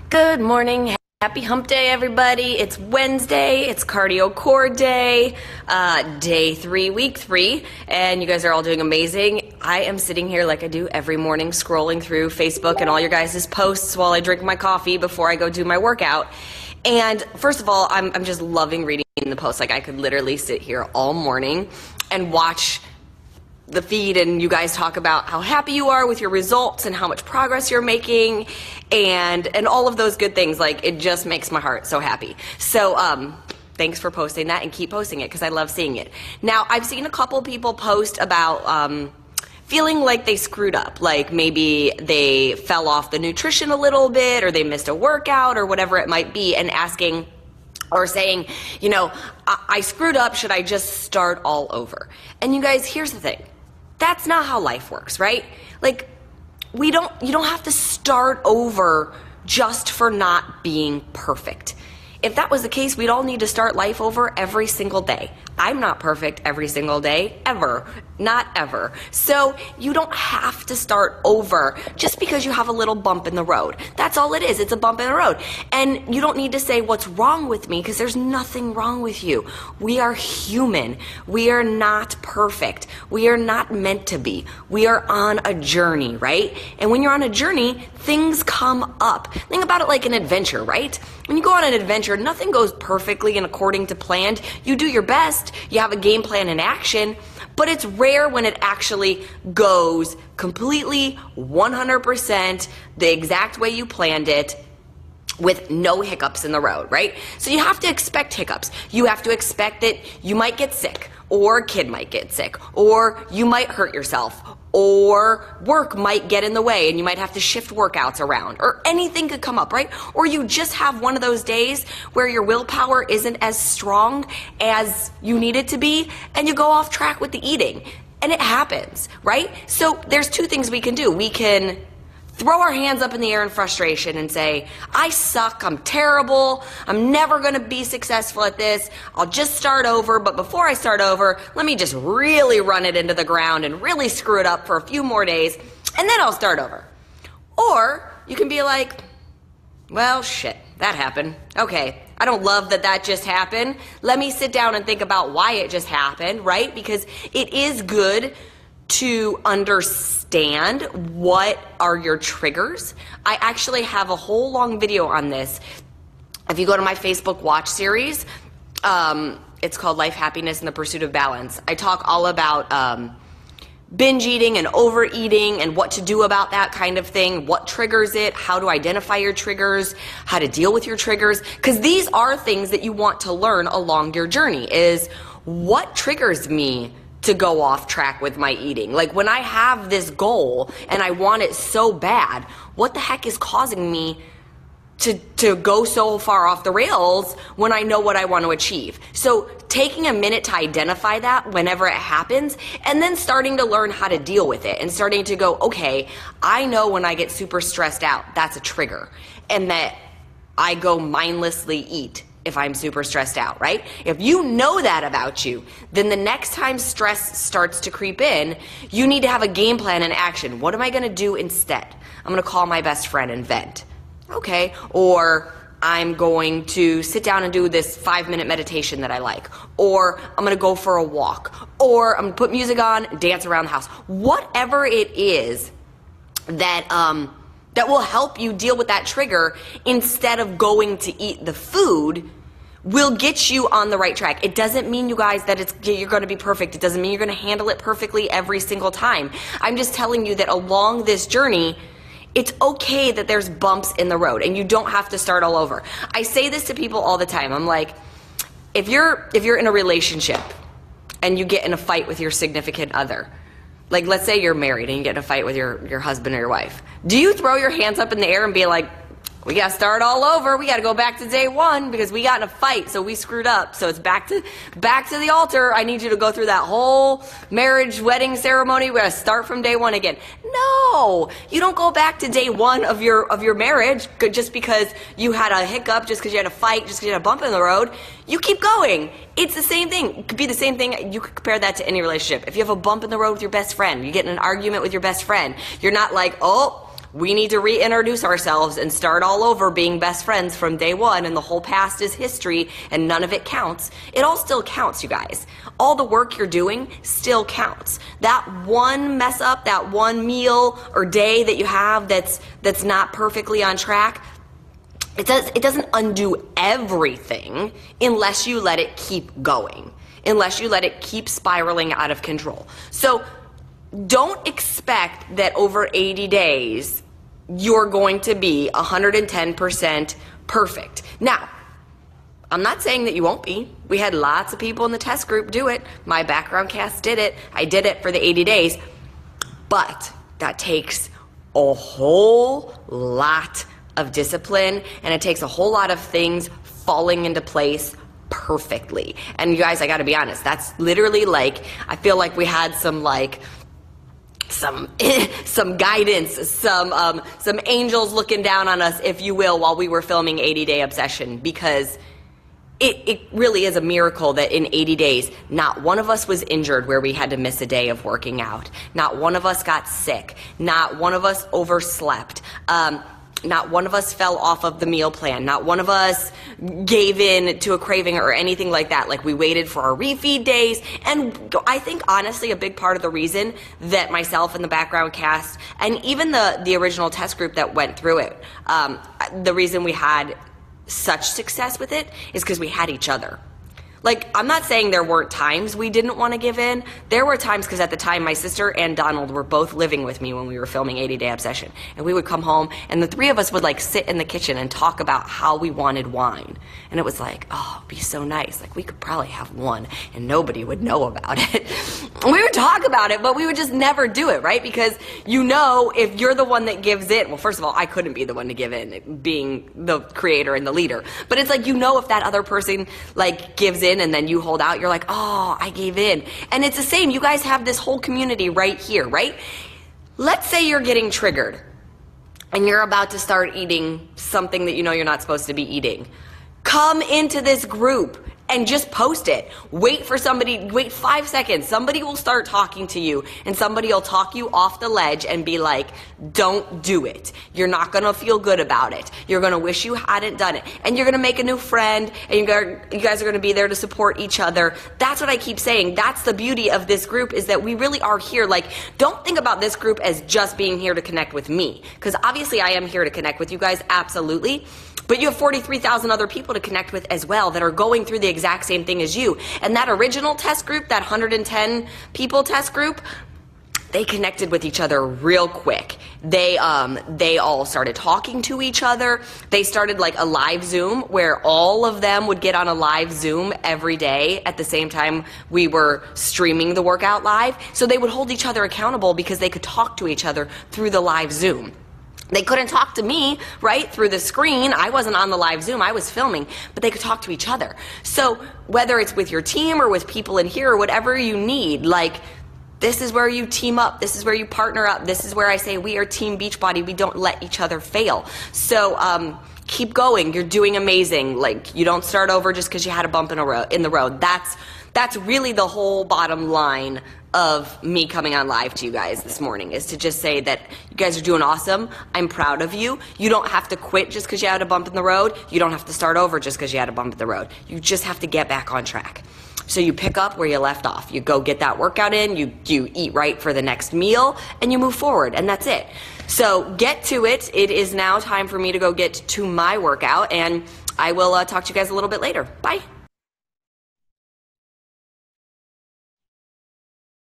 Good morning. Happy hump day, everybody. It's Wednesday. It's cardio core day, day 3, week 3, and you guys are all doing amazing. I am sitting here like I do every morning, scrolling through Facebook and all your guys' posts while I drink my coffee before I go do my workout. And first of all, I'm just loving reading the posts. Like, I could literally sit here all morning and watch the feed and you guys talk about how happy you are with your results and how much progress you're making and all of those good things. Like, it just makes my heart so happy. So thanks for posting that, and keep posting it because I love seeing it. Now, I've seen a couple people post about feeling like they screwed up, like maybe they fell off the nutrition a little bit or they missed a workout or whatever it might be, and asking or saying, you know, I screwed up, should I just start all over? And you guys, here's the thing. That's not how life works, right? Like, you don't have to start over just for not being perfect. If that was the case, we'd all need to start life over every single day. I'm not perfect every single day, ever. Not ever. So you don't have to start over just because you have a little bump in the road. That's all it is. It's a bump in the road. And you don't need to say, what's wrong with me? Because there's nothing wrong with you. We are human. We are not perfect. We are not meant to be. We are on a journey, right? And when you're on a journey, things come up. Think about it like an adventure, right? When you go on an adventure, nothing goes perfectly and according to plan. You do your best. You have a game plan in action. But it's rare when it actually goes completely 100% the exact way you planned it, with no hiccups in the road, right? So you have to expect hiccups. You have to expect that you might get sick, or a kid might get sick, or you might hurt yourself, or work might get in the way and you might have to shift workouts around, or anything could come up, right? Or you just have one of those days where your willpower isn't as strong as you need it to be and you go off track with the eating. And it happens, right? So there's two things we can do. We can throw our hands up in the air in frustration and say, I suck, I'm terrible, I'm never gonna be successful at this, I'll just start over, but before I start over, let me just really run it into the ground and really screw it up for a few more days, and then I'll start over. Or you can be like, well, shit, that happened. Okay, I don't love that just happened. Let me sit down and think about why it just happened, right? Because it is good to understand what are your triggers. I actually have a whole long video on this. If you go to my Facebook Watch series, it's called Life, Happiness, and the Pursuit of Balance. I talk all about binge eating and overeating and what to do about that kind of thing, what triggers it, how to identify your triggers, how to deal with your triggers, because these are things that you want to learn along your journey. Is what triggers me to go off track with my eating? Like, when I have this goal and I want it so bad, what the heck is causing me to go so far off the rails when I know what I want to achieve? So taking a minute to identify that whenever it happens, and then starting to learn how to deal with it and starting to go, okay, I know when I get super stressed out, that's a trigger, and that I go mindlessly eat if I'm super stressed out, right? If you know that about you, then the next time stress starts to creep in, you need to have a game plan and action. What am I gonna do instead? I'm gonna call my best friend and vent. Okay, or I'm going to sit down and do this 5-minute meditation that I like, or I'm gonna go for a walk, or I'm gonna put music on, dance around the house. Whatever it is that that will help you deal with that trigger instead of going to eat the food will get you on the right track. It doesn't mean, you guys, that you're going to be perfect. It doesn't mean you're going to handle it perfectly every single time. I'm just telling you that along this journey, it's okay that there's bumps in the road and you don't have to start all over. I say this to people all the time. I'm like, if you're in a relationship and you get in a fight with your significant other, like, let's say you're married and you get in a fight with your husband or your wife, do you throw your hands up in the air and be like, we got to start all over, we got to go back to day one because we got in a fight, so we screwed up, so it's back to the altar, I need you to go through that whole marriage wedding ceremony, we got to start from day one again? No, you don't go back to day one of your marriage just because you had a hiccup, just because you had a fight, just because you had a bump in the road. You keep going. It's the same thing. It could be the same thing. You could compare that to any relationship. If you have a bump in the road with your best friend, you get in an argument with your best friend, you're not like, oh, we need to reintroduce ourselves and start all over being best friends from day one, and the whole past is history and none of it counts. It all still counts, you guys. All the work you're doing still counts. That one mess up, that one meal or day that you have that's not perfectly on track, it doesn't undo everything unless you let it keep going, unless you let it keep spiraling out of control. So don't expect that over 80 days you're going to be 110% perfect. Now, I'm not saying that you won't be. We had lots of people in the test group do it. My background cast did it. I did it for the 80 days. But that takes a whole lot of discipline, and it takes a whole lot of things falling into place perfectly. And you guys, I gotta be honest, that's literally like, I feel like we had some guidance, some angels looking down on us, if you will, while we were filming 80 Day Obsession, because it really is a miracle that in 80 days, not one of us was injured where we had to miss a day of working out. Not one of us got sick. Not one of us overslept. Not one of us fell off of the meal plan. Not one of us gave in to a craving or anything like that. Like, we waited for our refeed days. And I think, honestly, a big part of the reason that myself and the background cast, and even the original test group that went through it, the reason we had such success with it is because we had each other. Like, I'm not saying there weren't times we didn't want to give in. There were times, because at the time my sister and Donald were both living with me when we were filming 80 Day Obsession. And we would come home, and the three of us would like sit in the kitchen and talk about how we wanted wine. And it was like, oh, it'd be so nice. Like, we could probably have one and nobody would know about it. We would talk about it, but we would just never do it, right? Because you know, if you're the one that gives in, well, first of all, I couldn't be the one to give in, being the creator and the leader. But it's like, you know, if that other person like gives in and then you hold out, you're like, oh, I gave in. And it's the same. You guys have this whole community right here, right? Let's say you're getting triggered and you're about to start eating something that you know you're not supposed to be eating. Come into this group and just post it. Wait 5 seconds. Somebody will start talking to you, and somebody will talk you off the ledge and be like, don't do it. You're not gonna feel good about it. You're gonna wish you hadn't done it. And you're gonna make a new friend, and you guys are gonna be there to support each other. That's what I keep saying. That's the beauty of this group, is that we really are here. Like, don't think about this group as just being here to connect with me, because obviously I am here to connect with you guys, absolutely. But you have 43,000 other people to connect with as well that are going through the exact same thing as you. And that original test group, that 110 people test group, they connected with each other real quick. They all started talking to each other. They started like a live Zoom where all of them would get on a live Zoom every day at the same time we were streaming the workout live. So they would hold each other accountable because they could talk to each other through the live Zoom. They couldn't talk to me, right, through the screen. I wasn't on the live Zoom. I was filming, but they could talk to each other. So whether it's with your team or with people in here or whatever you need, like, this is where you team up. This is where you partner up. This is where I say we are Team Beachbody. We don't let each other fail. So keep going. You're doing amazing. Like, you don't start over just because you had a bump in the road. That's really the whole bottom line of me coming on live to you guys this morning, is to just say that you guys are doing awesome. I'm proud of you. You don't have to quit just because you had a bump in the road. You don't have to start over just because you had a bump in the road. You just have to get back on track. So you pick up where you left off. You go get that workout in, you eat right for the next meal, and you move forward, and that's it. So get to it. It is now time for me to go get to my workout, and I will talk to you guys a little bit later. Bye.